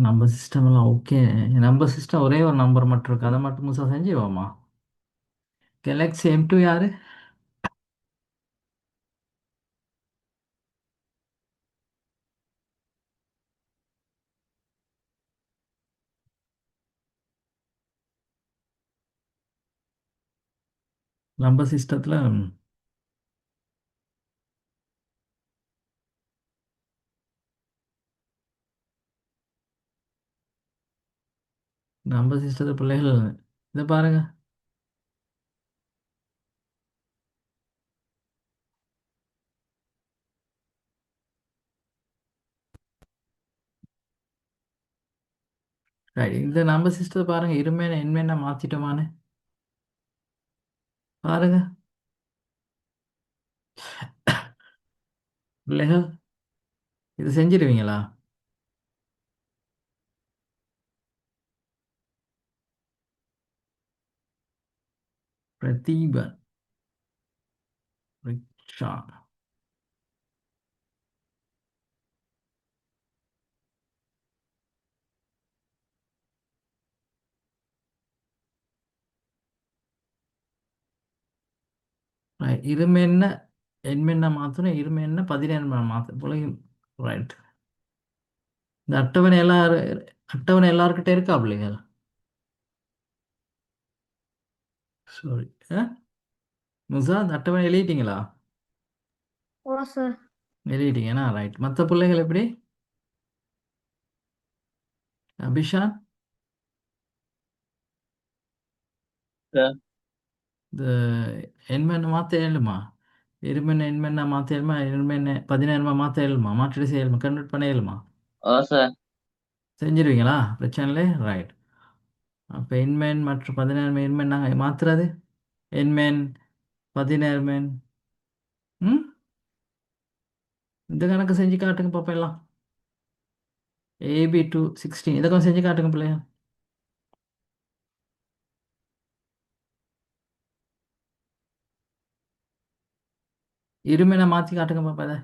நம்ம சிஸ்டம் எல்லாம் ஓகே. நம்ம சிஸ்டம் ஒரே ஒரு நம்பர் மட்டும் இருக்கு, அதை மட்டும் முழுசா செஞ்சுவோமா? கேலக்ஸி M2 யாரு? நம்ம சிஸ்டத்தில் நம்ம சிஸ்டத்தில் பிள்ளைகள் இதை பாருங்க. Right. இந்த நம்ம சிஸ்டத்தை பாருங்க, இருமேன எண்மேனா மாத்திட்டோமான்னு பாருங்க பிள்ளைகள். இது செஞ்சிருவீங்களா? பிரதீபன், ரிக்ஷா. Right. இருமேன்ன எண்மேனா மாற்றணும், இருமேன்ன 17 மாற்ற பிள்ளைகள். ரைட். இந்த அட்டவணை அட்டவணை எல்லாருக்கிட்ட இருக்கா பிள்ளைகள்? சாரி. முசா, அந்த அட்டவணை எழுதிட்டீங்களா? ஓ சார். எழுதிட்டீங்கன்னா ரைட். மற்ற பிள்ளைகள் எப்படி? அபிஷான், சார். இந்த எண்மெண்ணை மாற்ற இயலுமா? இருமெண்ணை எண்மெண்ணா மாற்ற இயலுமா? இருமெண்ணை 17 மாற்ற இயலுமா? மாற்றிட்டு செய்யலுமா? கன்வெர்ட் பண்ண இயலுமா? ஓ சார். செஞ்சிருவீங்களா? பிரச்சனை இல்லை. ரைட். அப்போ எண்மெண் மற்றும் 17 எண்மெண் நாங்கள் மாற்றுறது. எண்மெண் 17. ம், இந்த கணக்கு செஞ்சு காட்டுங்க பாப்பா எல்லாம். AB to 16 இதை கொஞ்சம் செஞ்சு காட்டுங்க பிள்ளையா. இருமெண்ணை மாற்றி காட்டுங்க பாப்பா இதை.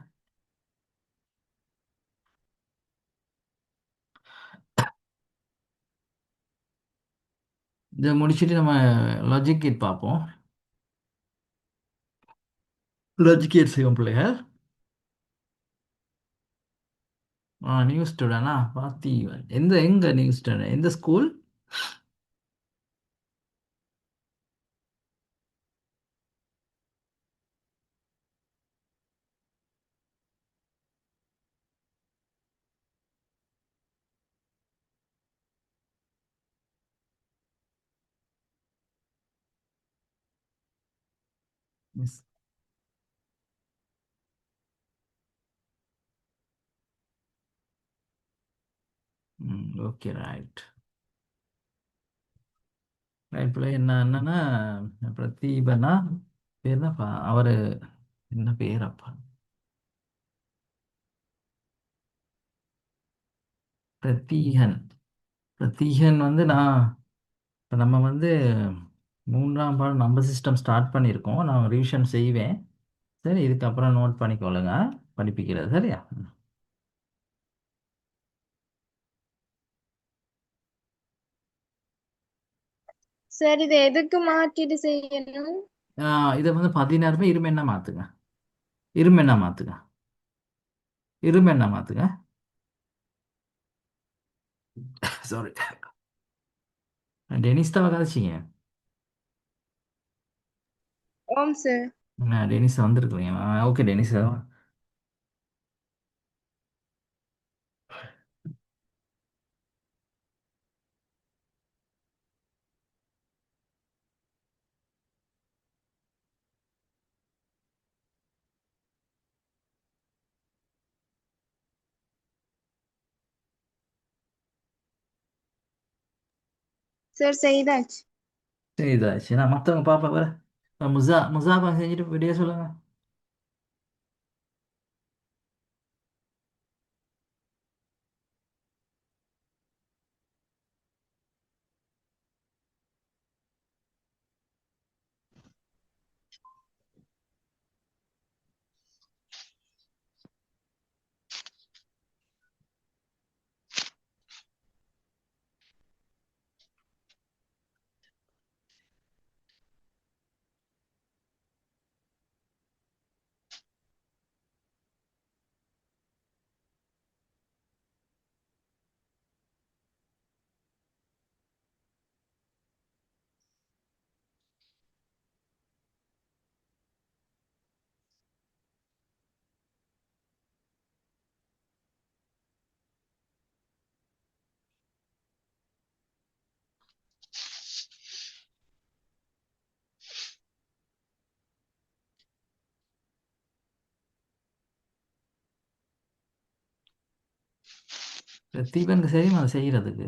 இதை முடிச்சுட்டு நம்ம லாஜிக் கேட் பார்ப்போம். லாஜிக் கேட் செய்வோம் பிள்ளைகள். நியூ ஸ்டூடெண்டா பார்த்தீவன்? எங்க நியூ ஸ்டூடெண்ட், எந்த school? Miss. Okay right. Right பிள்ளை. என்னன்னா பிரதீபனா பேர் என்னப்பா அவரு? என்ன பேரப்பா? பிரதீகன். பிரதீகன் வந்து நான் இப்போ நம்ம வந்து 3ஆம் பாடம் நம்ம சிஸ்டம் ஸ்டார்ட் பண்ணியிருக்கோம். நான் ரிவிஷன் செய்வேன். சரி, இதுக்கப்புறம் நோட் பண்ணிக்கொள்ளுங்க, படிப்பிக்கிறது சரியா? சார் இதை எதுக்கு மாற்றிட்டு செய்யணும்? இதை வந்து 16 இருமெண்ணா மாற்றுங்க. இருமெண்ணா மாற்றுங்க. இருமெண்ணா மாற்றுங்க. சாரி. டெனிஸ் தான் கதைச்சிங்க. ஓம் சார். டெனிஸ் வந்திருக்கிறீங்க. Okay Denis. சார் செய்தாச்சு. சரி இதாச்சு. நான் மற்றவங்க பாப்பா வர. முசா கொஞ்சம் செஞ்சுட்டு வெளியே சொல்லுங்க. தீபனுக்கு சரிம்மா அதை செய்யறதுக்கு.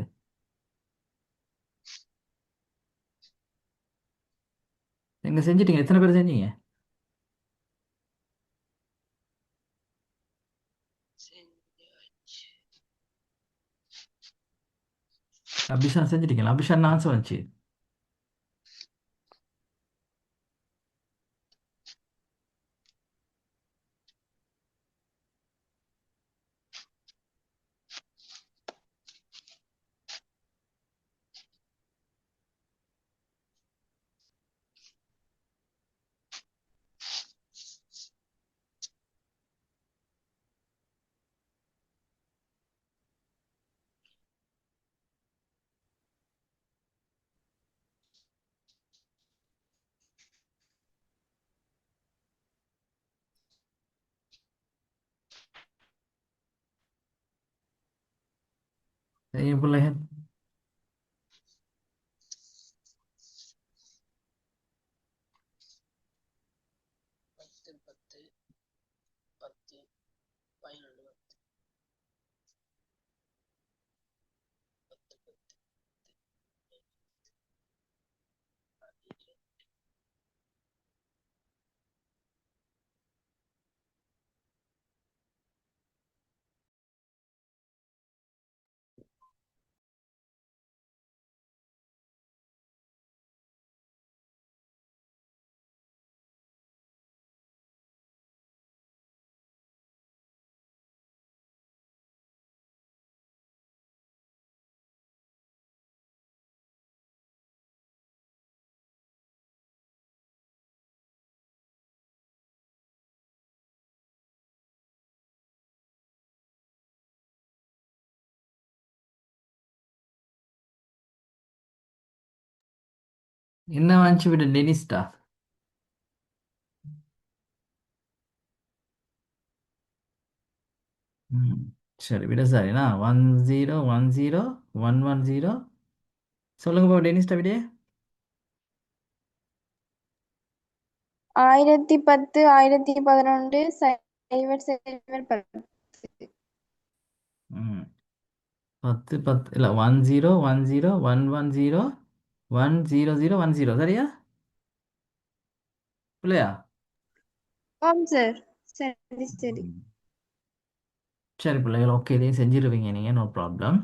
எங்க செஞ்சிட்டீங்க? எத்தனை பேர் செஞ்சீங்க? அபிஷான் செஞ்சிட்டீங்களா? அபிஷான் ஆன்சர் வந்துச்சு. செய்ய பிள்ளைகள். என்ன வாங்கிச்சு விட டெனிஸ்டா? ம். சரி விட சாரிண்ணா. 10 10 110. சொல்லுங்க பாபு டெனிஸ்டா விடே. 1010 1011 சைபர் சைபர் 10. ம். 10 10 இல்லை 10 10 110 100 சரியா இல்லையா? ஆம் சார். சரி சரி. ம். சரி பிள்ளைகள், ஓகே, இதையும் செஞ்சிருவீங்க நீங்கள், நோ ப்ராப்ளம்.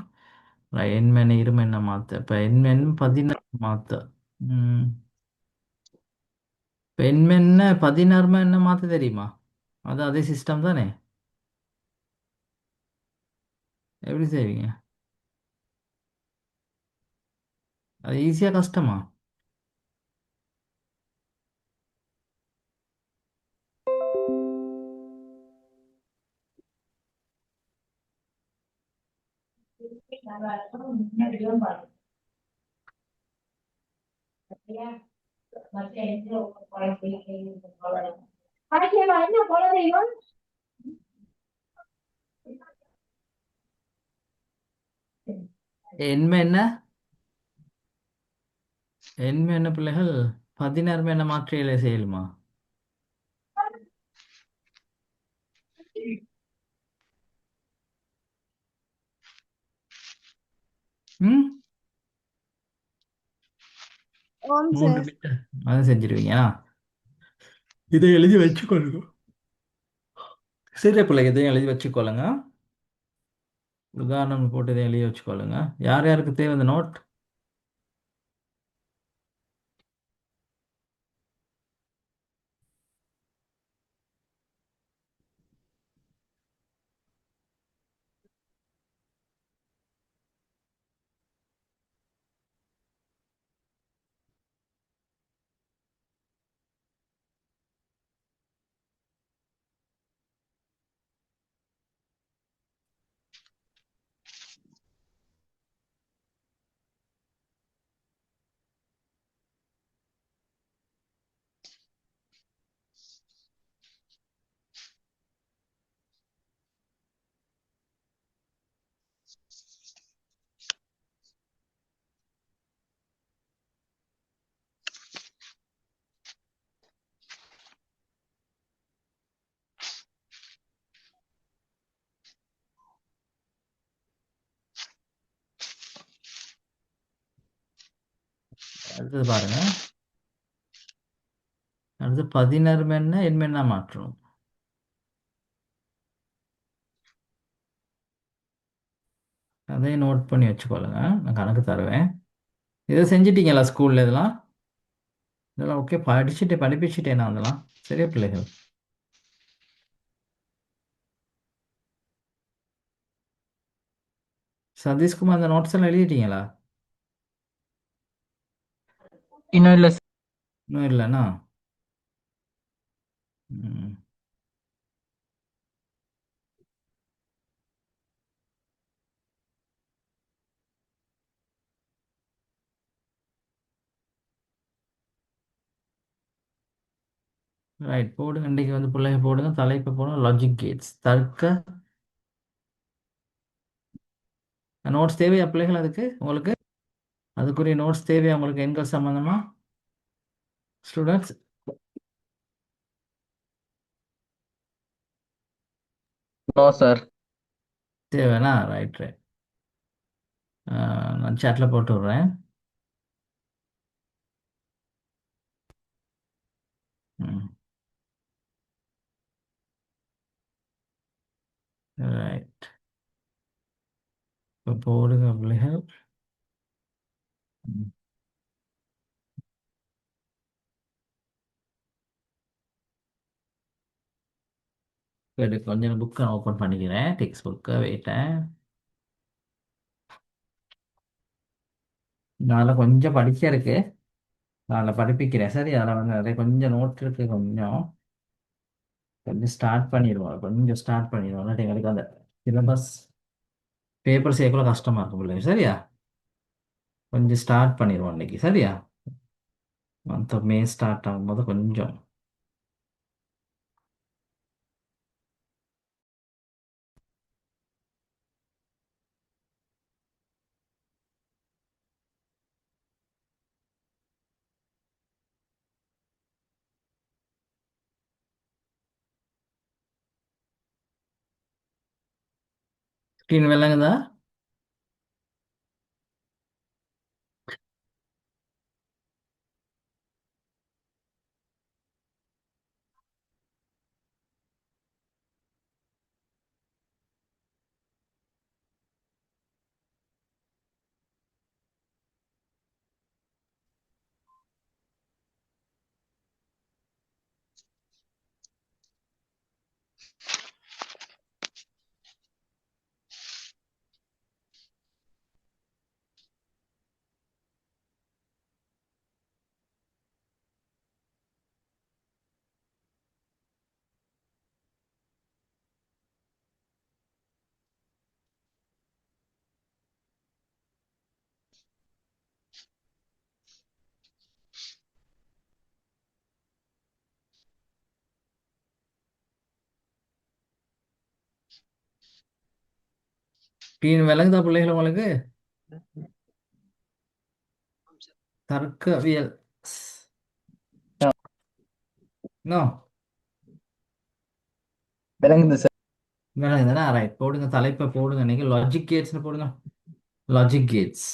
எண்மென் இருமென்ன மாற்ற இப்போ எண்மென் 16 மாற்ற. ம். இப்போ எண்மென்ன 16 என்ன மாற்ற தெரியுமா? அது அதே சிஸ்டம் தானே? எப்படி செய்வீங்க? அது ஈஸியாக கஷ்டமா? எண்மை என்ன? எண்மை என்ன பிள்ளைகள்? 16 என்ன மாற்றியலை செய்யலுமா? ம். ஆம் 3 சார். பிட்டு அதை செஞ்சிருவீங்க. இதை எழுதி வச்சுக்கொள்ளுங்க. சரி பிள்ளைங்க, இதையும் எழுதி வச்சுக்கொள்ளுங்க. உதாரணம் போட்டு இதை எழுதி வச்சுக்கொள்ளுங்க. யார் யாருக்கு தேவை இந்த நோட்? அடுத்தது பாருங்க. அடுத்து 16 மென்ன எண்மெண்ணா மாற்றணும். அதையும் நோட் பண்ணி வச்சுக்கொள்ளுங்க. நான் கணக்கு தருவேன். இதை செஞ்சிட்டீங்களா ஸ்கூல்ல இதெல்லாம்? இதெல்லாம் ஓகே, படிப்பிச்சுட்டேன் நான் அதெல்லாம். சரியா பிள்ளைகள்? சதீஷ்குமார், அந்த நோட்ஸ் எல்லாம் எழுதிட்டீங்களா? இன்னும் இல்ல சார். இன்னும் இல்லைண்ணா? ம். ரைட், போடுங்க. இன்றைக்கு வந்து பிள்ளைங்க போடுங்க. தலைப்பு போடுங்க, லாஜிக் கேட்ஸ். தர்க்க நோட்ஸ் தேவையா பிள்ளைகள்? அதுக்கு உங்களுக்கு அதுக்குரிய நோட்ஸ் தேவையா உங்களுக்கு, எண்கள் சம்பந்தமா ஸ்டூடெண்ட்ஸ்? No sir. தேவைண்ணா? Right right. நான் சேட்டில் போட்டு விட்றேன். ம். ரைட், இப்போ போடுங்க பிள்ளைகள். ம். சரி, கொஞ்சம் புக்கை ஓப்பன் பண்ணிக்கிறேன். டெக்ஸ்ட் புக்கை வெயிட்டேன். நான் கொஞ்சம் படிக்க இருக்கு. நான் படிப்பிக்கிறேன். சரி, அதில் வந்து நிறைய கொஞ்சம் நோட் இருக்கு. கொஞ்சம் கொஞ்சம் ஸ்டார்ட் பண்ணிடுவோம். கொஞ்சம் ஸ்டார்ட் பண்ணிடுவோம். இல்லாட்டி எங்களுக்கு அந்த சிலபஸ் பேப்பர் செய்யக்குள்ள கஷ்டமா இருக்கும் பிள்ளைங்க. சரியா? கொஞ்சம் ஸ்டார்ட் பண்ணிடுவோம் இன்னைக்கு. சரியா? மந்த் ஆஃப் மே ஸ்டார்ட் ஆகும்போது கொஞ்சம் ஸ்க்ரீன் விளங்குதா? ஸ்க்ரீன் விளங்குதா பிள்ளைகள் உங்களுக்கு? தர்க்கவியல். இன்னும் விளங்குது சார். விளங்குதானே? ரைட், போடுங்க. தலைப்பை போடுங்க. இன்னைக்கு லாஜிக் கேட்ஸ்னு போடுங்க. லாஜிக் கேட்ஸ்,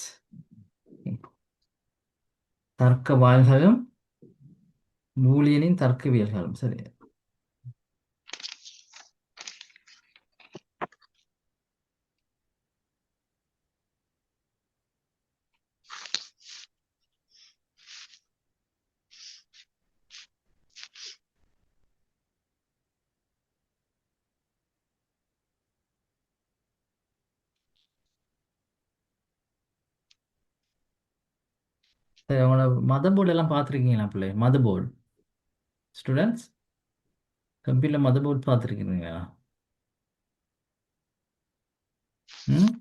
தர்க்க வாயில்களும் பூலியனின் தர்க்கவியல்களும். சரி, சரி. உங்களோட மதர் போர்டு எல்லாம் பார்த்துருக்கீங்களா பிள்ளை? Mother board students, computer mother board பார்த்துருக்கீங்களா? ம்.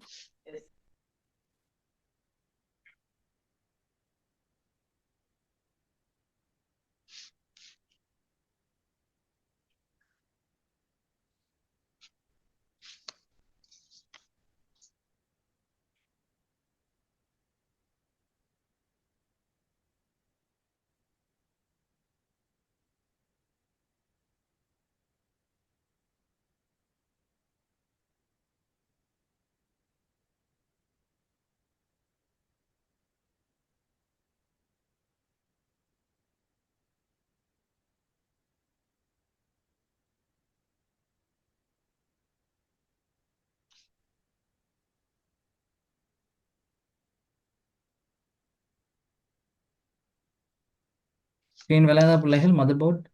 ஸ்க்ரீன் விளையாத பிள்ளைகள் மதர் போர்ட்.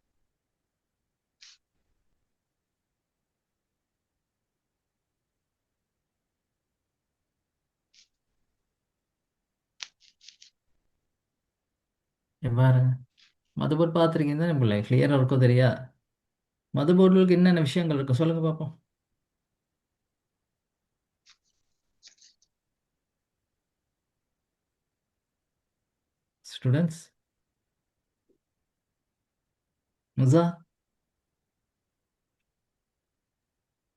எவ்வாறு மதர் போர்ட் பார்த்துருக்கீங்க தானே பிள்ளை, கிளியராக இருக்கோ தெரியா? மதர் போர்டுக்கு என்னென்ன விஷயங்கள் இருக்கு சொல்லுங்க பார்ப்போம். ஸ்டூடெண்ட்ஸ், முசா,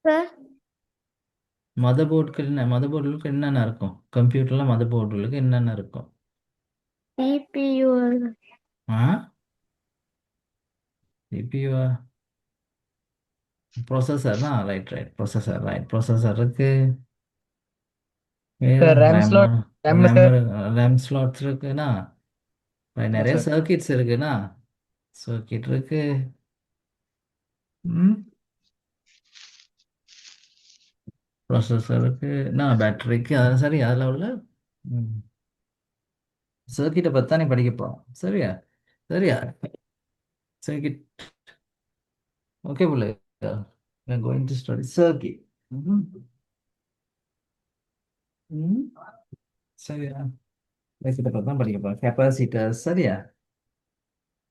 சார் மதர் போர்டுக்கு என்ன, மதர் போர்டுக்கு என்னென்ன இருக்கும்? கம்ப்யூட்டரில் மதர் போர்டுகளுக்கு என்னென்ன இருக்கும்? CPU ஆ, சிபியூ, ப்ரொசஸர் தான். Right right, processor. Right, processor இருக்கு. வேறு சார் ரேம் ரேம், ஸ்லாட் ரேம்ல ரேம் சார். ரேம் ஸ்லாட்ஸ் இருக்குன்னா ஆமா நிறைய சார். சர்க்கிட்ஸ் இருக்குன்னா சர்க்கிட் இருக்கு. ம், ப்ரொசஸர் இருக்கு, நான் பேட்டரிக்கு, அது சரி. அதில் உள்ள சர்க்கிட்டை பற்றி தானே படிக்க போகிறோம். சரியா சரியா, சர்க்கிட். ஓகே பிள்ளை, கோயிங் டு ஸ்டடி சர்க்கிட். சரியா, சர்க்கிட்டை பற்றி தான் படிக்க போகிறோம். கெப்பாசிட்டர். சரியா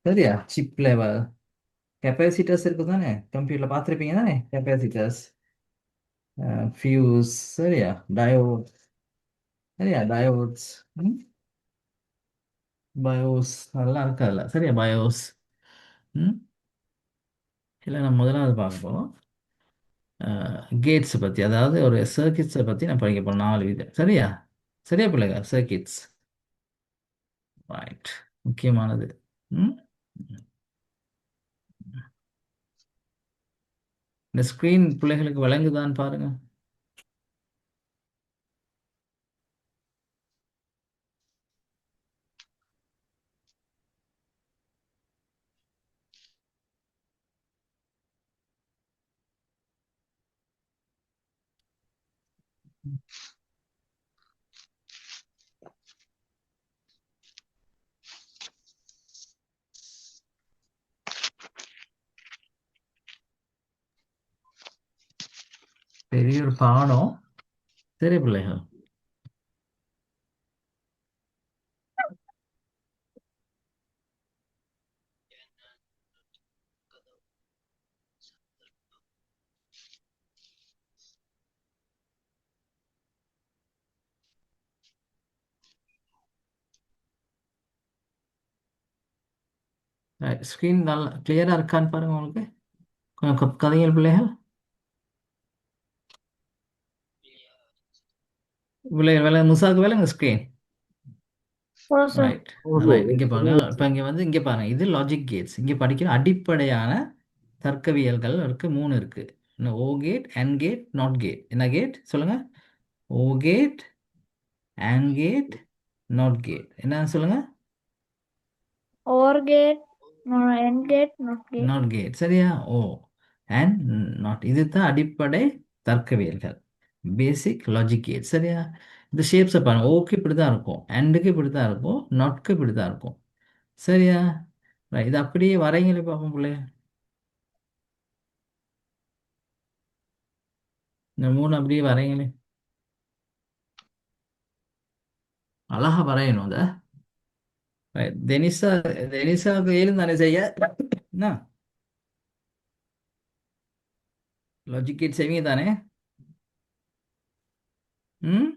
சரியா, சிப் லெவல் கெப்பாசிட்டர்ஸ் இருக்கு தானே, கம்ப்யூட்டரில் பார்த்துருப்பீங்க தானே கெப்பாசிட்டர்ஸ். ஃபியூஸ். சரியா, டயோட். சரியா, டயோட்ஸ். பயோஸ் அதெல்லாம் இருக்காதுல்ல. சரியா, பயோஸ். ம், இல்லை நம்ம முதலாவது பார்க்க போகிறோம் கேட்ஸை பற்றி, அதாவது ஒரு சர்க்கிட்ஸை பற்றி நான் படிக்க போகிறோம். 4 விதம். சரியா சரியா பிள்ளைங்க, சர்க்கிட்ஸ். ரைட், முக்கியமானது. ம், இந்த ஸ்க்ரீன் பிள்ளைகளுக்கு விளங்குதான்னு பாருங்க. பெரிய ஒரு பாடம். சரி பிள்ளைகள், ஸ்க்ரீன் நல்லா கிளியராக இருக்கான்னு பாருங்க உங்களுக்கு. கொஞ்சம் கதைகள் பிள்ளைகள், பிள்ளைகள் விலை முசாக்கு விலைங்க ஸ்க்ரீன். ஓ சார் ரைட், ரைட். இங்கே பாருங்க, இப்போ இங்கே வந்து இங்கே பாருங்க, இது லாஜிக் கேட்ஸ். இங்கே படிக்கிற அடிப்படையான தர்க்கவியல்கள் இருக்கு, 3 இருக்கு. Or gate, and gate, not gate. என்ன கேட் சொல்லுங்க? Or gate, and gate, not gate. என்ன சொல்லுங்க? OR gate AND gate NOT gate. Not gate. சரியா, ஓ அண்ட் நாட். இதுதான் அடிப்படை தர்க்கவியல்கள், பேசிக் லாஜிக் கேட். சரியா, இந்த ஷேப்ஸை பாருங்க. ஓக்கு இப்படி தான் இருக்கும், அண்டுக்கு இப்படி தான் இருக்கும், நாட்க்கு இப்படி தான் இருக்கும். சரியா, right. இது அப்படியே வரைங்களே பார்ப்போம் பிள்ளைய. இந்த 3 அப்படியே வரைங்களே, அழகா வரையணும் அதை. Right. தெனிசா, தெனிசாவுக்கு ஏழும் தானே செய்ய என்ன, லாஜிக் கேட் செய்வீங்க தானே? ம்,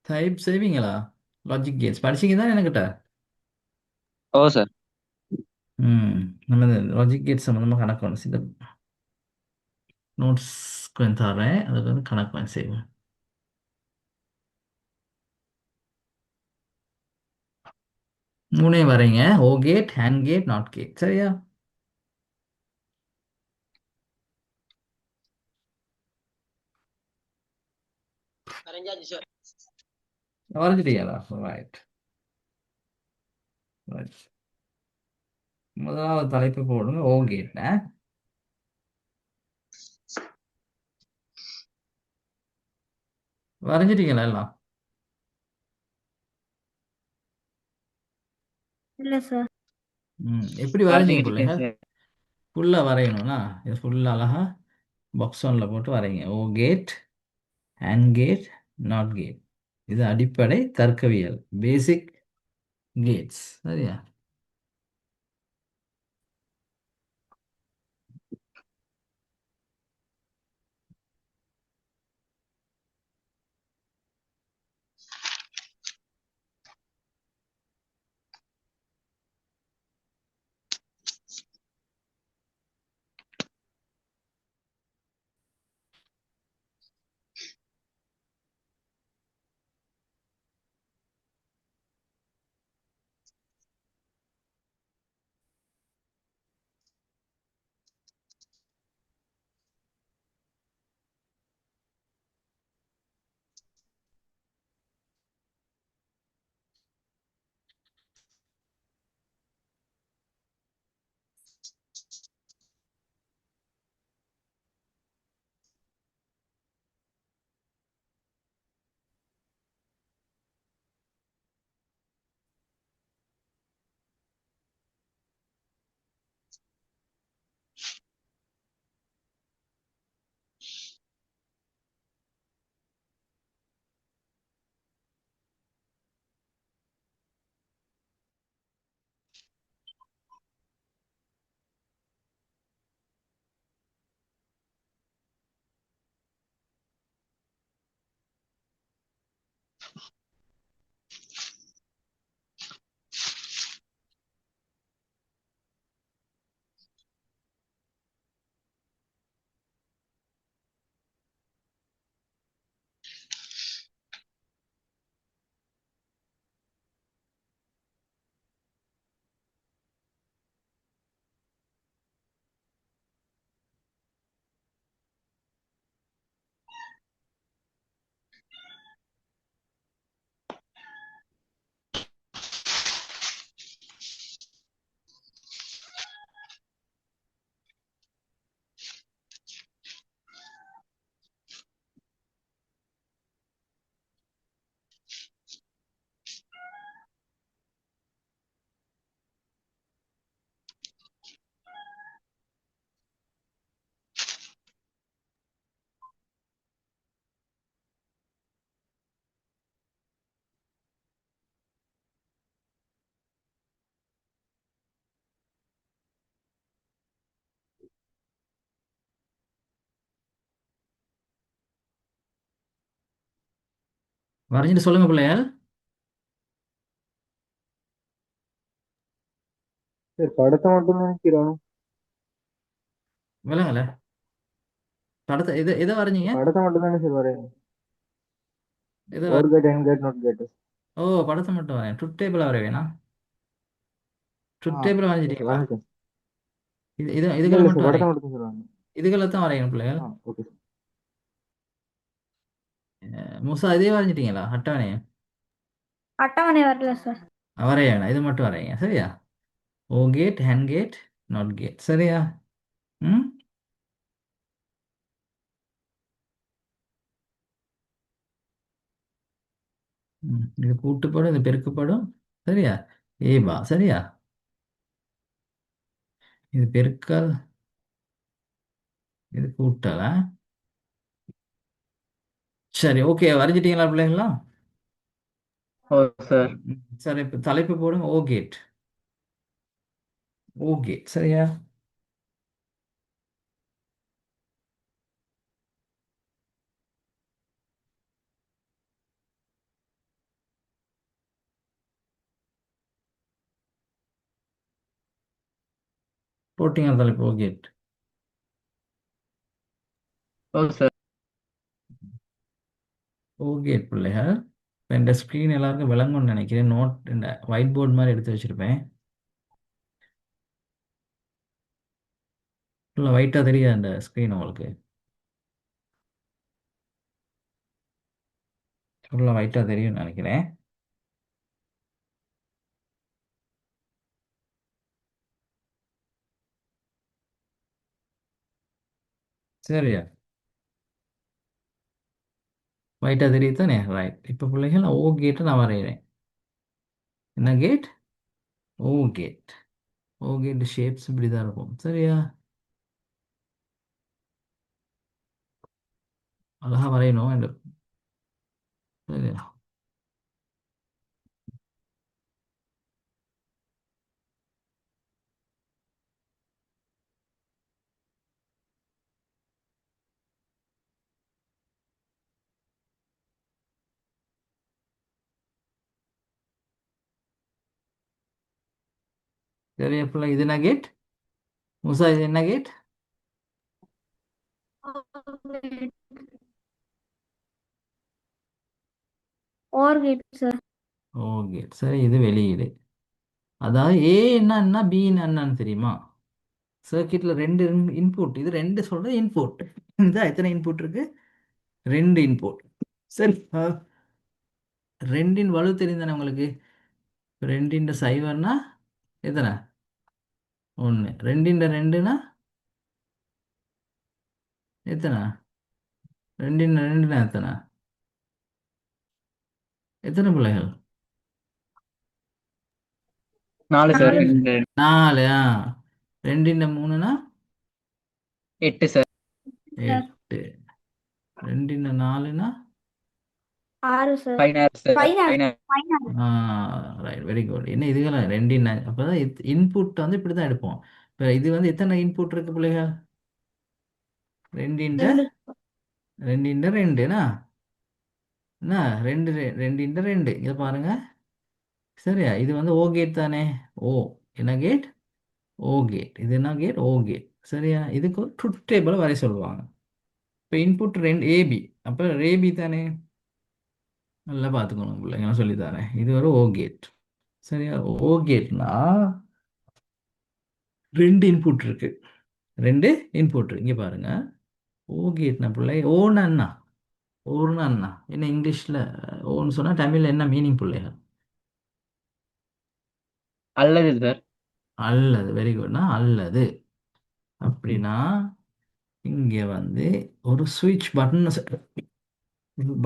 டைப் செய்வீங்களா? லாஜிக் கேட்ஸ் படிச்சீங்க தானே என்கிட்ட? ஓ சார். ம், நம்ம லாஜிக் கேட் சம்மந்தமாக கணக்கு ஒன்று இந்த நோட்ஸ் கொஞ்சம் தரேன், அதில் வந்து கணக்கு பண்ணி செய்வேன். 3 வரைங்க. Or gate, and gate, not gate. சரியா, வரைஞ்சிட்டீங்களா? Right right. முதலாவது தலைப்பு போடுங்க, ஓ கேட். வரைஞ்சிட்டீங்களா எல்லாம்? இல்ல சார். எப்படி வரைஞ்சீங்க வரைஞ்சிக்கிட்டு பிள்ளைகள்? சார். ஃபுல்லாக வரையணும்னா இது ஃபுல்லாக அழகாக பாக்ஸ் ஒன்ல போட்டு வரைங்க. Or gate, and gate, not gate. இது அடிப்படை தர்க்கவியல், பேசிக் கேட்ஸ். சரியா? வரைஞ்சிட்டு சொல்லுங்க பிள்ளைகள். சார் படத்தை மட்டும் தான் நினைக்கிறோம். விலங்கல படத்தை எதை வரைஞ்சீங்க? படத்தை மட்டும் தானே சார் வரையும். எதை or gate, and gate, not gate. ஓ, படத்தை மட்டும் வரையேன். ட்ருத் டேபிள் வரைய வேணாம். ஆ ட்ருத் டேபிள் ஓகே சார், வரைஞ்சிட்டீங்களா? வரைஞ்சிட்டேன். இல்லை இதுகளை இல்லை மட்டும் சார், படத்தை வரையும். மட்டும் சார் வாங்க. இதுகளை தான் வரையணும் பிள்ளைகள். ஆ ஓகே சார். முசா இதே வரைஞ்சிட்டீங்களா அட்டவணையை? அட்டவணை வரல சார். வரைய வேணாம், இது மட்டும் வரைங்க. சரியா? Or gate, and gate, not gate. சரியா? ம் இது கூட்டுப்படும், இது பெருக்கப்படும். சரியா? ஏபா. சரியா? இது பெருக்கல், இது கூட்டலா? சரி, ஓகே. வரைஞ்சிட்டீங்களா பிள்ளைங்களா? ஓ சார். சரி, இப்போ தலைப்பு போடுங்க. ஓ கேட். ஓ கேட். சரியா? போட்டீங்க தலைப்பு ஓ கேட். ஓ சார். ஓ கேட் பிள்ளைகள். இப்போ இந்த ஸ்க்ரீன் எல்லாருக்கும் விளங்கும்னு நினைக்கிறேன். நோட் இந்த ஒயிட் போர்டு மாதிரி எடுத்து வச்சிருப்பேன். ஃபுல்லாக ஒயிட்டாக தெரியாது அந்த ஸ்க்ரீன் உங்களுக்கு? ஃபுல்லாக ஒயிட்டாக தெரியும்னு நினைக்கிறேன். சரியா? ஒயிட்டாக தெரியுது தானே? ரைட். இப்போ பிள்ளைகள் ஓ கேட்டை நான் வரைகிறேன். என்ன கேட்? ஓ கேட். ஓ கேட் ஷேப்ஸ் இப்படி தான் இருக்கும். சரியா? அழகா வரையணும். சரியா? சரியா பிள்ளை? இது என்ன கேட்? முசா, இது என்ன கேட்? ஓர் கேட் சார். ஓ கேட். சரி, இது வெளியீடு. அதாவது ஏ என்னன்னா பி என்னன்னு தெரியுமா? சர்க்கியூட்ல ரெண்டு இன்புட், இது ரெண்டு சொல்றது இன்புட். இந்த எத்தனை இன்புட் இருக்கு? ரெண்டு இன்புட். சரி, ரெண்டின் வலு தெரிந்தானே உங்களுக்கு? ரெண்டின் சைவர்னா எத்தனை? ஒன்று. ரெண்டின் ரெண்டுனா எத்தனை? ரெண்டின் ரெண்டுனா எத்தனை? எத்தனை பிள்ளைகள்? 4 சார். 4 நாலு. ரெண்டின் மூணுனா 8 சார். சார். 8. ரெண்டின் நாலுனா 6 sir. 5 sir. 5 5. Right, very good. என்ன இதுகளாம் ரெண்டின் அப்போதான் இன்புட் வந்து இப்படி தான் எடுப்போம். இப்போ இது வந்து எத்தனை இன்புட் இருக்கு பிள்ளைகள்? ரெண்டின் 2. ரெண்டின் ரெண்டுனா என்ன? ரெண்டின் ரெண்டு. இதை பாருங்க. சரியா? இது வந்து ஓ கேட் தானே? ஓ என்ன கேட்? ஓ கேட். இது என்ன கேட்? ஓ கேட். சரியா? இதுக்கு ஒரு ட்ரூத் டேபிளை வரைய சொல்லுவாங்க. இப்போ இன்புட் ரெண்டு ஏபி. அப்போ ஏபி தானே? நல்லா பார்த்துக்கணும் பிள்ளைங்க, நான் சொல்லித்தரேன். இது ஒரு ஓ கேட். சரியா? ஓ கேட்னா ரெண்டு இன்புட் இருக்கு. ரெண்டு இன்புட் இருக்கு. இங்கே பாருங்க. ஓ கேட்னா பிள்ளை ஓன்னு அண்ணா. ஓன்னு அண்ணா என்ன இங்கிலீஷில் ஓன்னு சொன்னால் தமிழில் என்ன மீனிங் பிள்ளைகள்? அல்லது சார். அல்லது. வெரி குட்னா அல்லது. அப்படின்னா இங்கே வந்து ஒரு சுவிட்ச் பட்டன்,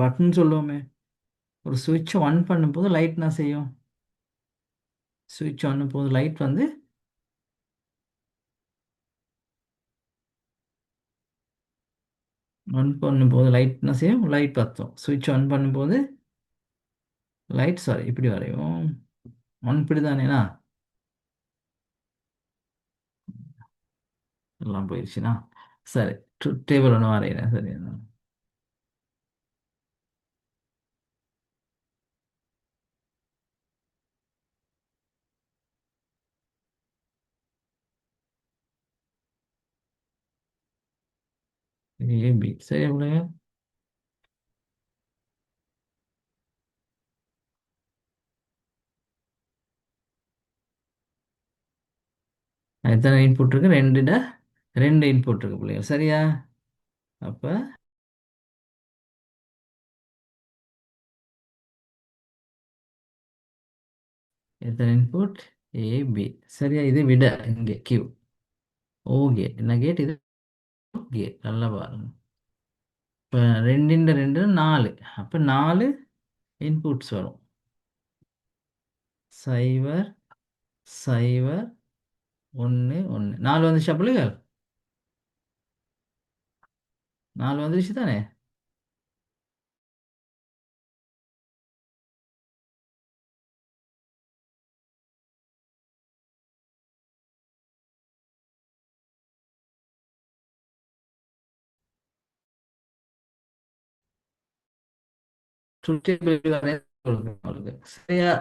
பட்டன் சொல்லுவோமே. ஒரு சுவிட்ச் ஆன் பண்ணும்போது லைட் என்ன செய்யும்? சுவிட்ச் ஆன் போது லைட் வந்து ஆன் பண்ணும்போது லைட் என்ன செய்யும்? லைட் பற்றும். சுவிட்ச் ஆன் பண்ணும்போது லைட், சாரி இப்படி வரையும். ஒன் இப்படி தானேண்ணா? எல்லாம் போயிடுச்சுண்ணா. சரி, டேபிள் ஒன்று வரைகிறேன். சரி, ஏபி. சரி பிள்ளைங்க, எத்தனை இன்புட் இருக்கு? ரெண்டு இன்புட் இருக்கு பிள்ளைங்க. சரியா? அப்போ எத்தனை இன்புட்? ஏபி. சரியா? இது விட இங்கே கியூ. ஓ கேட். என்ன கேட் இது? கேட். நல்லா பாருங்க. இப்போ ரெண்டின் ரெண்டு நாலு. அப்போ நாலு இன்புட்ஸ் வரும். சைவர் சைவர் ஒன்று ஒன்று. நாலு வந்துச்சா பிள்ளைகள்? நாலு வந்துருச்சு தானே? சரியா?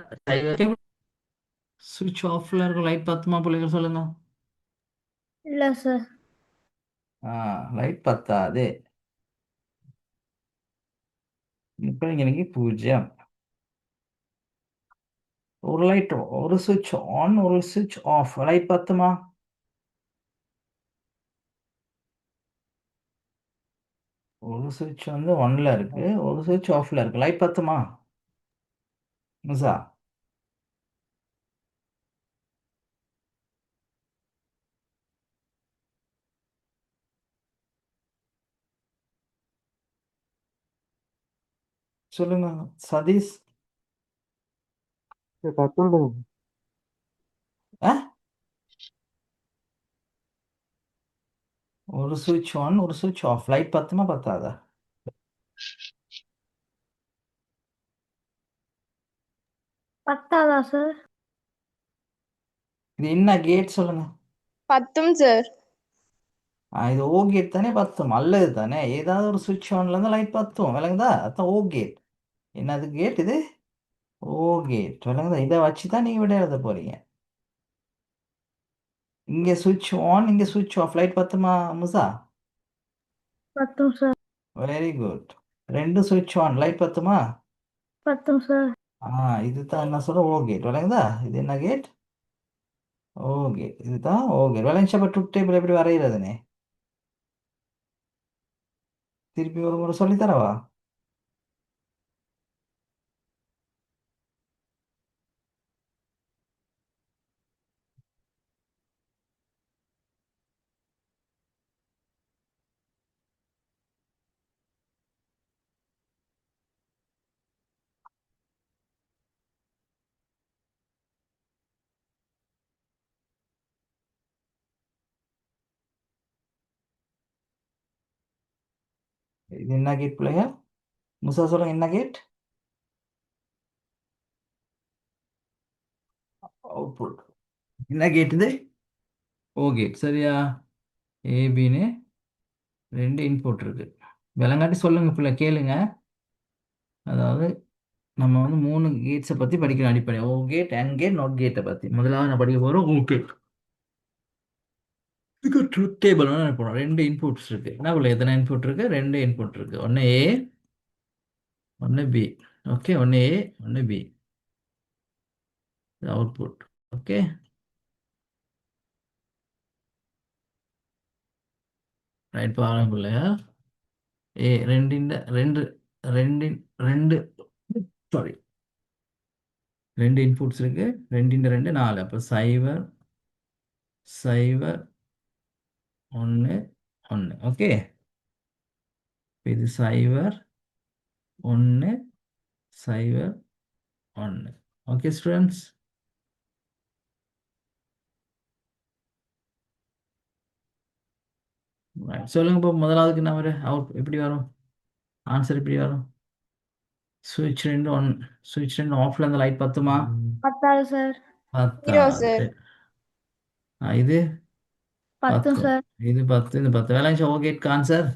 சுவிட்ச் ஆஃப்ல இருக்கும் லைட் பத்துமா பிள்ளைகள்? சொல்லுங்க. இல்ல சார். லைட் பத்தாது. இப்போ எனக்கு 0. ஒரு லைட், ஒரு சுவிட்ச் ஆன், ஒரு சுவிட்ச் ஆஃப். லைட் பத்துமா? ஒரு சுவிட்ச் வந்து ஒன்ல இருக்கு, ஒரு சுவிட்ச் ஆஃப்ல இருக்கு. லைட் பத்துமா மிஸ்ஸா? சொல்லுங்க சதீஷ். பத்தொன்பது. ஒரு சுவிட்ச் ஆன் ஒரு சுவிட்ச் ஆஃப். லைட் பத்துமா பத்தாதா? பத்தாதா சார்? இது என்ன கேட் சொல்லுங்க. பத்தும் சார். இது ஓ கேட் தானே, பத்தும். அல்லது தானே, ஏதாவது ஒரு சுவிட்ச் ஆன்ல இருந்தால் லைட் பத்தும். விளங்குதா? அதான் ஓ கேட். என்னது கேட் இது? ஓ கேட். விளங்குதா? இதை வச்சு தான் நீங்கள் விட எழுத போறீங்க. இங்கே சுவிட்ச் ஆன், இங்கே சுவிட்ச் ஆஃப். லைட் பத்துமா முசா? பத்தும் சார். Very good. ரெண்டு சுவிட்ச் ஆன், லைட் பத்துமா? பத்தும் சார். இதுதான் என்ன சொல்ற, ஓ கேட். விளங்குதா? இது என்ன கேட்? ஓ கேட். இதுதான் ஓ கேட். விளங்குச்சு. அப்போ ட்ரூத் டேபிள் எப்படி வரைகிறதுனே திருப்பி ஒரு முறை சொல்லித்தரவா? இது என்ன கேட் பிள்ளைங்க? முசா சொல்லுங்க, என்ன கேட்? அவுட்புட். என்ன கேட் இது? ஓ கேட். சரியா? ஏபின்னு ரெண்டு இன்புட் இருக்கு. விளங்காட்டி சொல்லுங்க பிள்ளை, கேளுங்க. அதாவது நம்ம வந்து மூணு கேட்ஸை பற்றி படிக்கணும் அடிப்படை. ஓ கேட், அண்ட் கேட், நாட் கேட்டை பற்றி முதலாவது நான் படிக்க போகிறோம். ஓ கேட். இதுக்கு ட்ரூத் டேபிள் போகிறோம். ரெண்டு இன்புட்ஸ் இருக்கு. என்ன பிள்ளை, எத்தனை இன்புட் இருக்கு? ரெண்டு இன்புட் இருக்கு. ஒன்று ஏ, ஒன்று பி. ஓகே, ஒன்று ஏ, ஒன்று பி. அவுட்புட். Okay, right. பாருங்க பிள்ளையா, ஏ ரெண்டின் ரெண்டு ரெண்டின் ரெண்டு சாரி ரெண்டு இன்புட்ஸ் இருக்கு. ரெண்டின் ரெண்டு நாலு. அப்போ சைவர் சைவர் ஒன்று ஒன்று. ஓகே, இது சைவர் ஒன்று சைவர் ஒன்று. ஓகே ஸ்டூடெண்ட்ஸ், சொல்லுங்க இப்போ முதலாவதுக்கு என்ன வரும்? அவுட் எப்படி வரும்? ஆன்சர் எப்படி வரும்? சுவிட்ச் ரெண்டு ஒன், சுவிட்ச் ரெண்டு ஆஃப்ல இருந்த லைட் பத்துமா? பத்தாது சார். ஜீரோ பத்தாது. சார். இது பத்தும் பத்தும். சார். இது பத்து, இது பத்து. விளையாச்சு. Okay answer.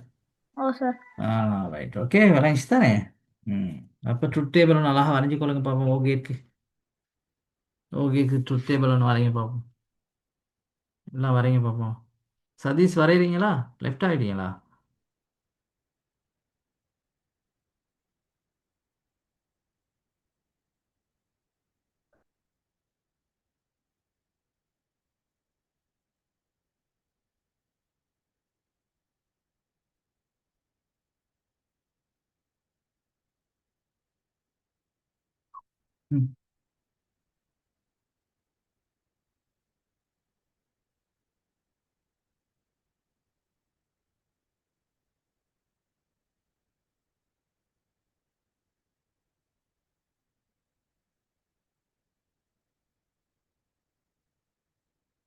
ஓ சார். ரைட். ஓகே, விளையாச்சு தானே. ம். அப்போ ட்ரூத் டேபிள் ஒன்று அழகாக வரைஞ்சி கொள்ளுங்க பார்ப்போம். ஓகேக்கு ஓகேக்கு ட்ரூத் டேபிள் ஒன்று வரைங்க பார்ப்போம். எல்லாம் வரைங்க பார்ப்போம். சதீஷ் வரைகிறீங்களா? லெஃப்ட் ஆகிட்டீங்களா? ம்.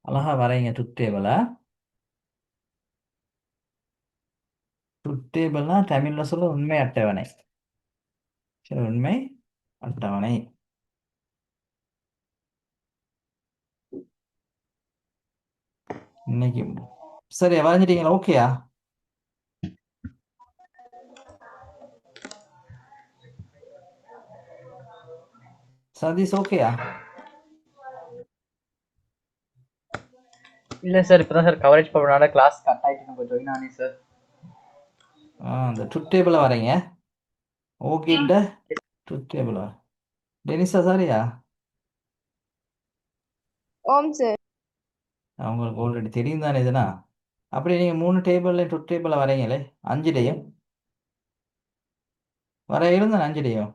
அழகாக வரைங்க ட்ரூத் டேபிளை. ட்ரூத் டேபிள்னா தமிழில் சொல்ல உண்மை அட்டவணை. சரி, உண்மை அட்டவணை. இன்னைக்கு சரி வரைஞ்சிட்டீங்களா? ஓகேயா சதீஷ்? ஓகேயா? இல்ல சார், இப்பதான் சார் கவரேஜ் பண்ணனால கிளாஸ் கட் ஆயிட்டு நம்ம ஜாயின் ஆனே சார். அந்த ட்ரூத் டேபிளை வரைங்க. ஓகேட்ட ட்ரூத் டேபிள் வர. டெனிஸா சாரியா? ஓம் சார். அவங்களுக்கு ஆல்ரெடி தெரியும் தானே இதுனா. அப்படி நீங்கள் மூணு டேபிளில் ட்ரூத் டேபிளை வரைங்களே, அஞ்சுடையும் வர இருந்தானே, அஞ்சுடையும்.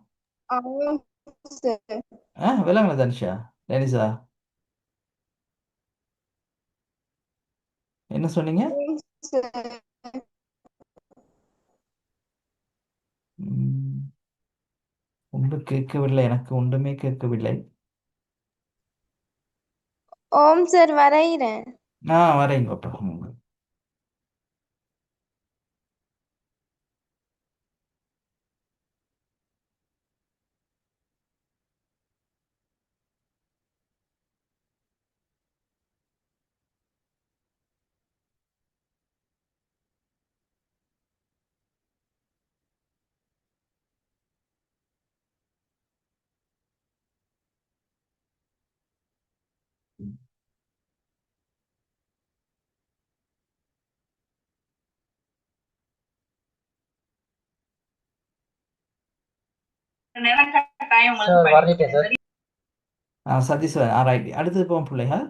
ஆமாம் சார். விளங்கல தனிஷா, டெனிஸா என்ன சொன்னீங்க? ஓம் சார். ம், ஒன்றும் கேட்கவில்லை, எனக்கு ஒன்றுமே கேட்கவில்லை. ஓம் சார் வரைகிறேன். வரைங்க பாப்பா. சார் வரலிட்டேன் சார். சதீஷ் ரைட். அடுத்தது போவோம் பிள்ளைகள்.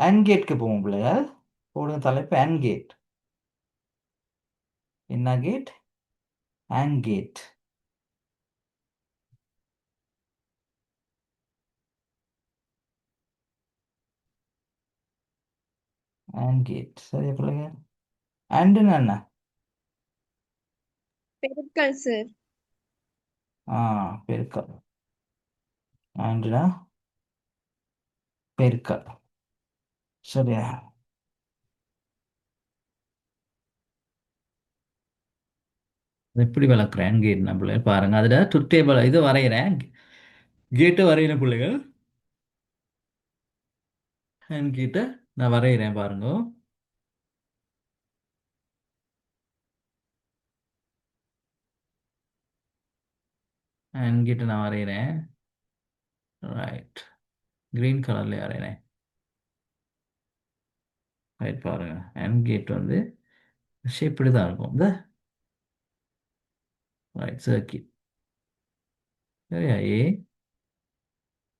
அன்கேட்க்கு போவோம் பிள்ளைகள். போடுங்க தலைப்பு அன்கேட். என்ன கேட்? அன்கேட். அன்கேட் சரியா பிள்ளைங்க? அண்டுன்னு என்ன? பெருக்கல் சார். ஆ பெருக்கல். ஆண்டுனா பெருக்கல். சரியா? எப்படி விளக்குறேன் கேட் நான் பிள்ளைகள் பாருங்க. அதில் ட்ரூத் டேபிள் இது வரைகிறேன். கேட்டை வரைகிறேன் பிள்ளைகள். ஹேண்ட் கேட்டை நான் வரைகிறேன் பாருங்க. ஹேண்ட் கேட்டை நான் வரைகிறேன். ரைட். கிரீன் கலர்ல வரைகிறேன். ரைட் பாருங்க. ஹேண்ட் கேட் வந்து ஷேப் இப்படி தான் இருக்கும். இந்த ரைட் சர்க்கிள். சரியா? ஏ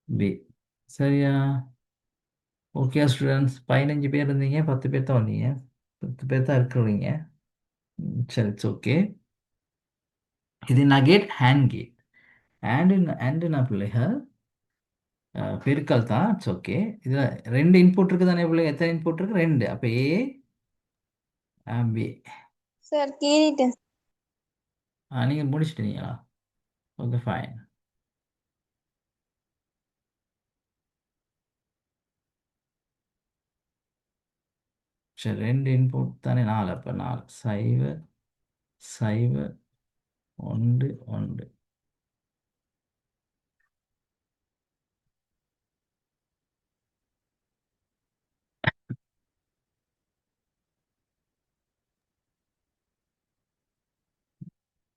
பி. சரியா? ஓகே ஸ்டூடெண்ட்ஸ், 15 பேர் இருந்தீங்க, 10 பேர் தான் வந்தீங்க. 10 பேர் தான் இருக்கிறீங்க. சரி, இட்ஸ் ஓகே. இது நகேட் ஹேண்ட் கேட். அண்டு நான் பிள்ளைகள் பெருக்கல் தான். It's okay. இதில் 2 இன்புட் இருக்குது தானே பிள்ளைங்க? எத்தனை இன்புட் இருக்கு? 2. அப்போ ஏ பி. சார் கீறிட்டேன். நீங்கள் முடிச்சிட்டீங்களா? Okay fine. சரி, 2 இன்புட் தானே? 4. அப்போ 4 சைவர் சைவர் 1 1.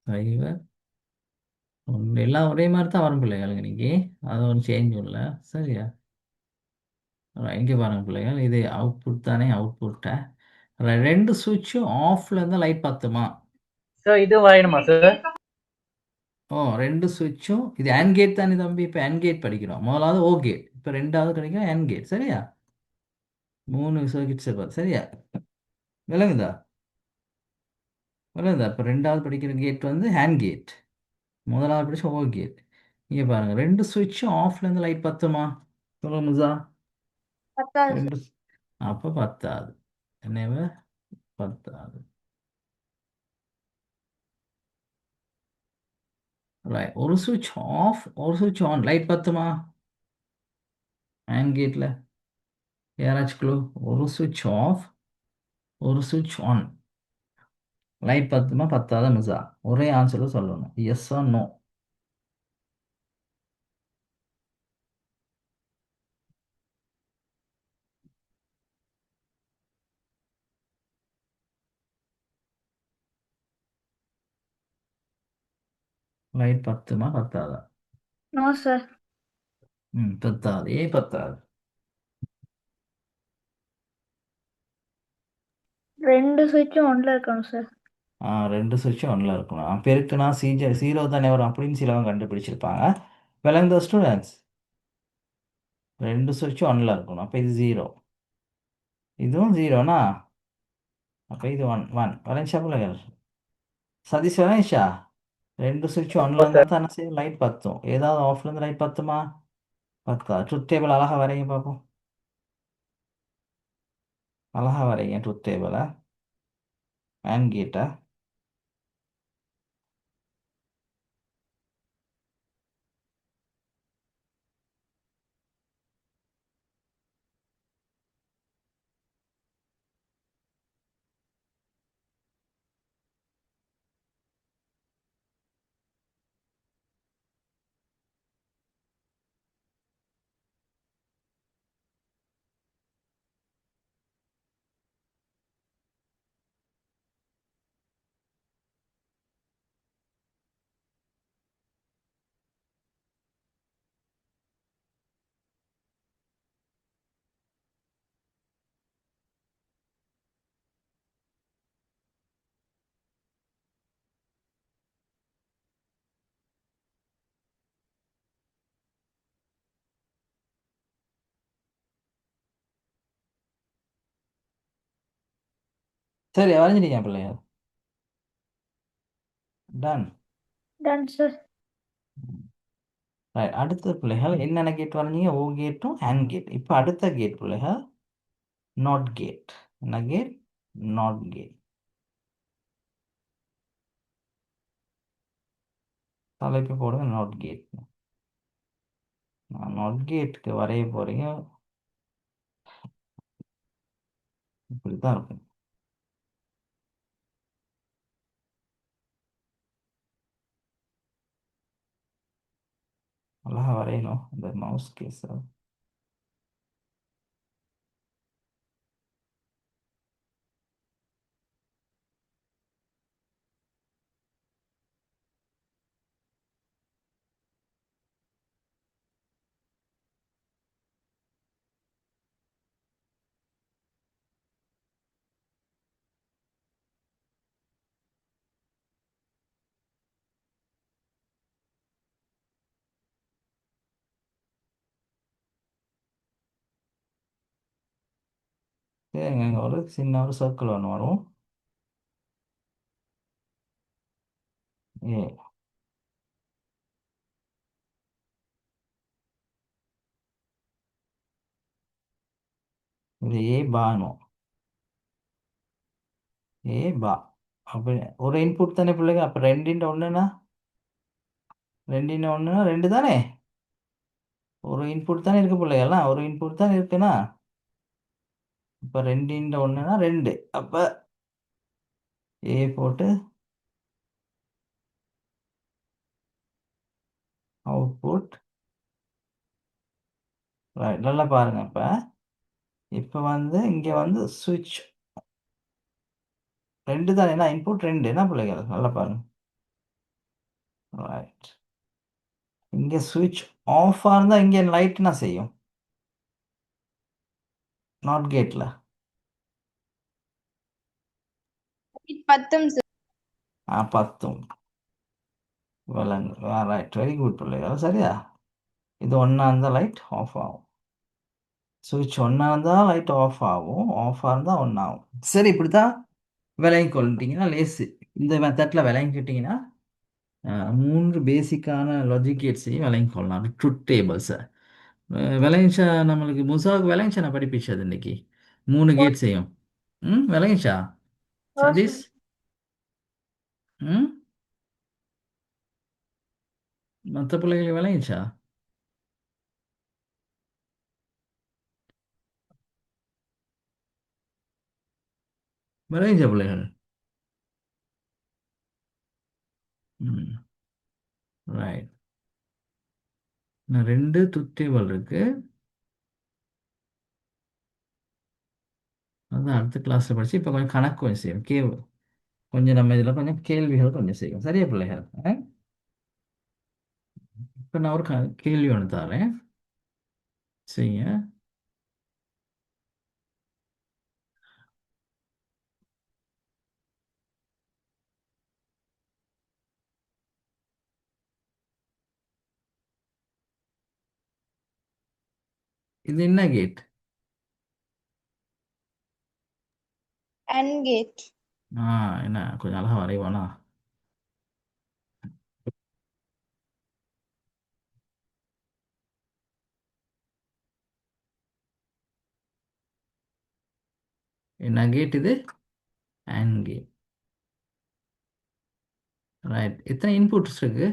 சைவர் 1 எல்லாம் ஒரே மாதிரி தான் வரும் பிள்ளைகள் இன்னைக்கு. அது ஒன்றும் சேஞ்சும் இல்லை. சரியா? இங்கே பாருங்க பிள்ளைகள், இது அவுட்புட் தானே? அவுட்புட்டை 2 சுவிட்சும் ஆஃப்ல இருந்தால் லைட் பத்துமா? சார் இது வரையணுமா சார்? 2 சுவிட்சும் இது AND கேட் தானே தம்பி? இப்போ AND கேட் படிக்கிறோம். முதலாவது ஓ கேட், இப்போ ரெண்டாவது கிடைக்கும் AND கேட். சரியா? 3 சர்க்கிட்ஸ் பார்த்து. சரியா? விளங்குதா? விளங்குதா? இப்போ ரெண்டாவது படிக்கிற கேட் வந்து ஹேண்ட் கேட், முதலாவது படிச்ச ஓ கேட். இங்கே பாருங்க, 2 சுவிட்சும் ஆஃப்ல இருந்து லைட் பத்துமா? சொல்லுங்க முசா. பத்தாது சார். 2 அப்போ பத்தாது. என்னவ பத்தாது. ரைட். ஒரு சுவிட்ச் ஆஃப், ஒரு சுவிட்ச் ஆன், லைட் பத்துமா? ஹேண்ட் கேட்டில் யாராச்சும் க்ளூ? ஒரு சுவிட்ச் ஆஃப், ஒரு சுவிட்ச் ஆன், லைட் பத்துமா பத்தாத மிஸ்ஸா? ஒரே ஆன்சரில் சொல்லணும். S R no. லைட் பத்துமா பத்தாதா? No sir. பத்தாது. ஏன் பத்தாது? 2 சுவிட்சும் ஒன்ல இருக்கணும் சார். 2 சுவிட்சும் ஒன்றில் இருக்கணும். பெருக்குனா ஜீரோ தானே வரும் அப்படின்னு சிலவங்க கண்டுபிடிச்சிருப்பாங்க. விளங்குதா ஸ்டூடெண்ட்ஸ்? 2 சுவிட்சும் ஒன்றில் இருக்கணும். அப்போ இது 0, இதுவும் 0னா அப்போ இது 1 1. வளைஞ்சா பிள்ளைகள்? சதீஷ் வளைஞ்சா? 2 சுவிட்சும் ஒன்றில் இருந்தால் தானே சரி லைட் பத்தும். ஏதாவது ஆஃப்லேருந்து லைட் பத்துமா? பத்தா. ட்ரூத் டேபிள் அழகாக வரைங்க பார்ப்போம். அழகாக வரைங்க ட்ரூத் டேபிளை. AND கேட்டை சரி வரைஞ்சிட்டீங்க பிள்ளைகள். டன். Ton sir. ரைட். அடுத்த பிள்ளைகள் என்னென்ன கேட் வரைஞ்சீங்க? ஓ கேட்டும் அண்ட் கேட். இப்போ அடுத்த கேட் பிள்ளைகள் நாட் கேட். என்ன கேட்? Not gate. தலைப்பு போடுங்க நாட் கேட். நாட் கேட்டுக்கு வரைய போறீங்க. இப்படி தான் இருக்கும். அழகா வரையணும் இந்த மவுஸ் கேஸை. சரிங்க, இங்க ஒரு சின்ன ஒரு சர்க்கிள் ஒன்று வரும். ஏ. இது ஏ பானும். ஏ பா. அப்படி ஒரு இன்புட் தானே பிள்ளைங்க. அப்போ ரெண்டின் ஒன்றுனா ரெண்டு தானே. ஒரு இன்புட் தானே இருக்கு பிள்ளைகள்லாம். ஒரு இன்புட் தானே இருக்குன்னா இப்போ ரெண்டின் ஒன்றுனா ரெண்டு. அப்போ ஏ போட்டு அவுட்புட். ரைட். நல்லா பாருங்க. இப்போ வந்து இங்கே வந்து சுவிட்ச் ரெண்டு தானே. என்ன இன்புட் ரெண்டு. என்ன பிள்ளைகள் நல்லா பாருங்க. ரைட். இங்கே சுவிட்ச் ஆஃபாக இருந்தால் இங்கே லைட் என்ன செய்யும்? நாட் கேட்டில் பத்தும் சார். பத்தும். விலங்கு. ரைட். வெரி குட் பிள்ளைகள். சரியா? இது ஒன்றா இருந்தால் லைட் ஆஃப் ஆகும். சுவிட்ச் ஒன்றா இருந்தால் லைட் ஆஃப் ஆகும். ஆஃபாக இருந்தால் ஒன் ஆகும். சரி, இப்படி தான் விளங்கி கொள்ளிட்டீங்கன்னா லேசு. இந்த மெத்தடில் விளங்கிக்கிட்டிங்கன்னா 3 பேசிக்கான லாஜிக் கேட்ஸையும் விளங்கி கொள்ளலாம். ட்ரூத் டேபிள்ஸை விளங்கிச்சா நம்மளுக்கு முசாவுக்கு விளங்கிச்சா நான் படிப்பிச்சது இன்னைக்கு 3 கேட் செய்யும். விளங்கிச்சா ஓ சதீஷ்? சார். ம் மற்ற பிள்ளைகளுக்கு விளங்கிச்சா? விளங்கிச்சா பிள்ளைகள்? ம் ரைட். நான் 2 ட்ரூத் டேபிள் இருக்கு. அதான் அடுத்த கிளாஸில் படிச்சு இப்போ கொஞ்சம் கணக்கு கொஞ்சம் செய்யும். கொஞ்சம் நம்ம இதில் கொஞ்சம் கேள்விகள் கொஞ்சம் செய்யும். சரியா பிள்ளைகள்? இப்போ நான் ஒரு கேள்வி ஒன்று தரேன், செய்யுங்க. இது என்ன கேட்? And gate. என்ன கொஞ்சம் அழகா வரைவானா? என்ன கேட் இது? And gate. ரைட். எத்தனை இன்புட்ஸ் இருக்கு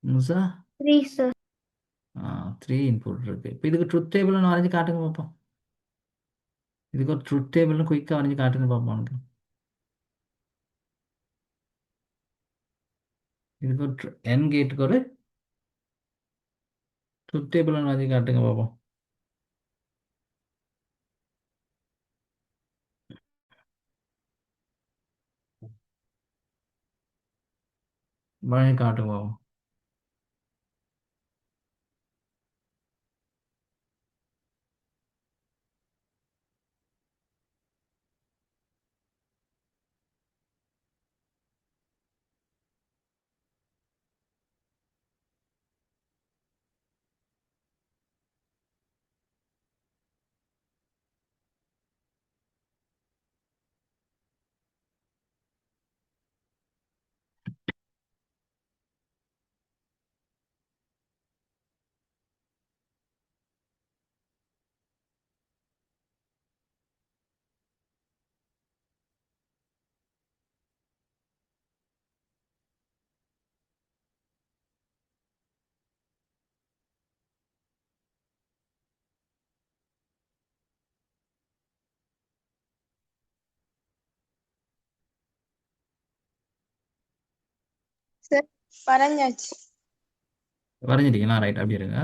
முசா? 3 சார். 3 இன்புட் இருக்கு. இப்போ இதுக்கு ட்ரூத் டேபிள் ஒன்று வரைஞ்சி காட்டுங்க பார்ப்போம். இதுக்கு ஒரு ட்ரூத் டேபிள்னு குயிக்காக வரைஞ்சி காட்டுங்க பார்ப்போம் எனக்கு. இதுக்கு ஒரு என் கேட்டுக்கு ஒரு ட்ரூத் டேபிள் ஒன்று வரைஞ்சி காட்டுங்க பார்ப்போம். வரைஞ்சி காட்டுங்க பார்ப்போம். சார் வரைஞ்சாச்சு. வரைஞ்சிட்டீங்களா? ரைட், அப்படி இருங்க.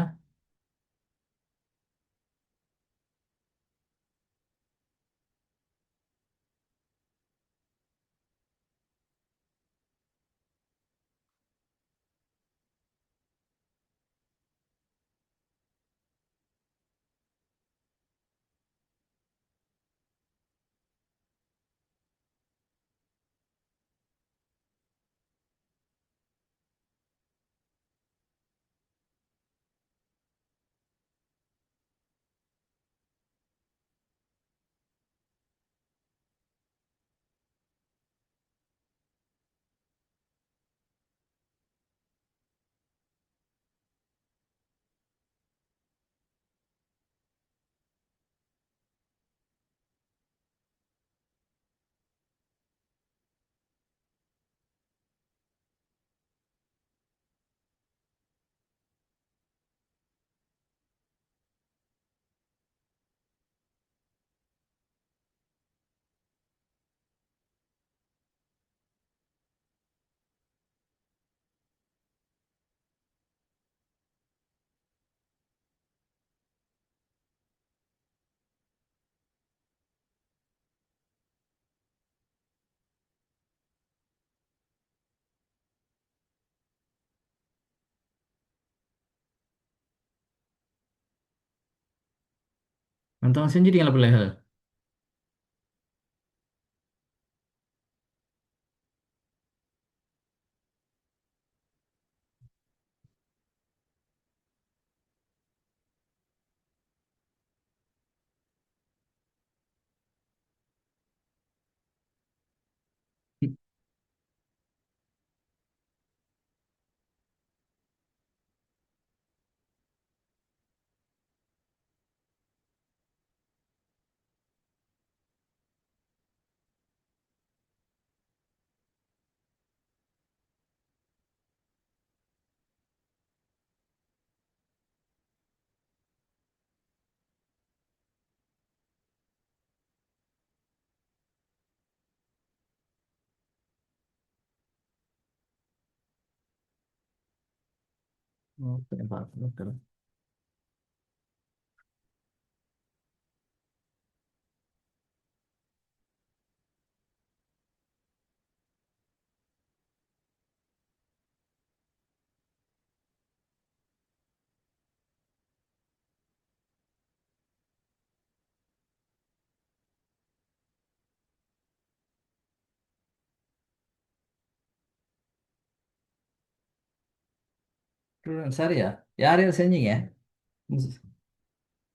மற்றவங்க செஞ்சிட்டீங்களா பிள்ளைகள்? ஓகே, பார்க்கலாம். சரியா? யார் இதை செஞ்சீங்க?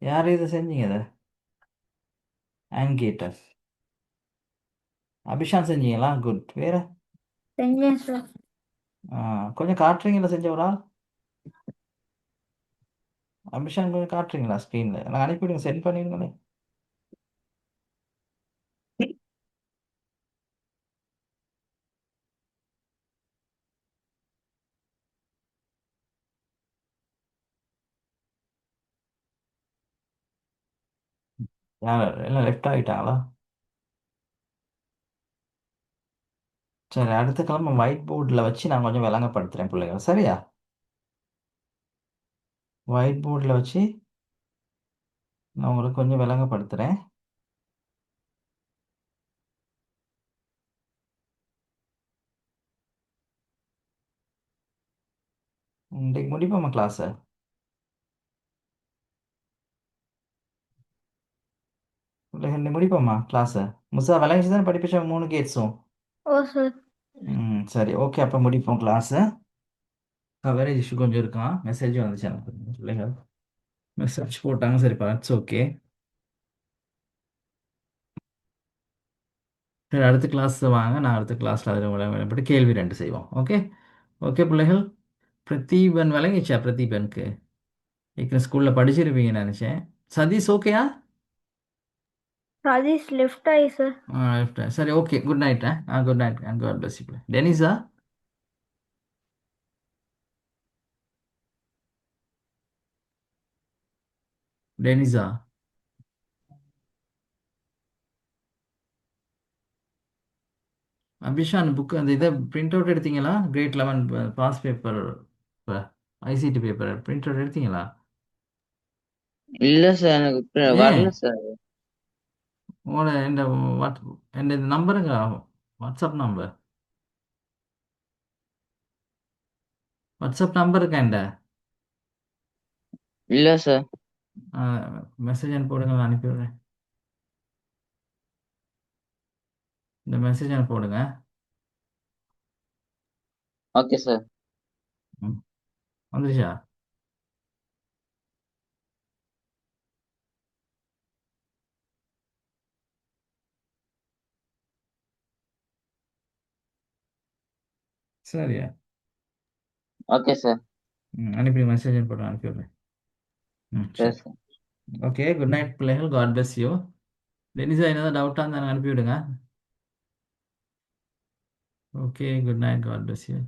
யார் இதை செஞ்சீங்க இதை? ஆன்கேட்டர் அபிஷான் செஞ்சீங்களா? குட். வேற? செஞ்சேன் சார். கொஞ்சம் காட்டுறீங்களா செஞ்ச ஒரு ஆள்? அபிஷான் கொஞ்சம் காட்டுறீங்களா ஸ்க்ரீனில்? நான் அனுப்பிவிடுங்க, சென்ட் பண்ணிடுங்களே. யார் எல்லாம் லெஃப்ட் ஆகிட்டாங்களா? சரி, அடுத்த கிழமை ஒயிட் போர்டில் வச்சு நான் கொஞ்சம் விளங்கப்படுத்துகிறேன் பிள்ளைகள். சரியா? ஒயிட் போர்டில் வச்சு நான் உங்களுக்கு கொஞ்சம் விளங்கப்படுத்துகிறேன். இன்றைக்கு முடிப்போமா கிளாஸை? பிள்ளைகள் இன்னைக்கு முடிப்போமா கிளாஸை? முசா விளங்கிச்சு தானே படிப்பிச்சா 3 கேட்ஸும்? ஓ சார். சரி, ஓகே, அப்போ முடிப்போம் கிளாஸை. கவரேஜ் இஷ்யூ கொஞ்சம் இருக்கான். மெசேஜ் வந்துச்சு எனக்கு. பிள்ளைகள் மெசேஜ் போட்டாங்க. சரிப்பா, இட்ஸ் ஓகே. சரி, அடுத்த கிளாஸ் வாங்க. நான் அடுத்த கிளாஸில் அதில் விளையாட்டு கேள்வி 2 செய்வோம். ஓகே. ஓகே பிள்ளைகள். பிரதீபன் விளங்கிச்சா? பிரதீபனுக்கு ஏற்கனவே ஸ்கூலில் படிச்சிருப்பீங்கன்னு நினச்சேன். சதீஷ் ஓகேயா? ராஜேஷ் லெஃப்ட் ஐ சார். சரி, okay. Good night. Good night and God bless you. Denisa? Denisa? Abishan book அந்த இதை பிரிண்ட் அவுட் எடுத்தீங்களா? Grade 11 pass paper, ICT paper print out எடுத்தீங்களா? இல்ல சார் எனக்கு ஏன் வரல சார். உங்களோட இந்த இந்த நம்பருங்க, வாட்ஸ்அப் நம்பர் இருக்கா என்கிட்ட? இல்ல சார். மெசேஜ் அனுப்பிவிடுங்க, நான் அனுப்பி விடுறேன். இந்த மெசேஜ் அனுப்பிவிடுங்க. Okay sir. ம் வந்துருச்சா? சரியா? Okay sir. அனுப்பி மெசேஜ் அனுப்பிவிடுறேன், அனுப்பி விடுறேன். சரி சரி. சார். ஓகே, குட் நைட் பிள்ளைகள். God bless you. டெனிஸா ஏதாவது டவுட்டாக இருந்தால் எனக்கு அனுப்பி விடுங்க. Okay, good night. God bless you.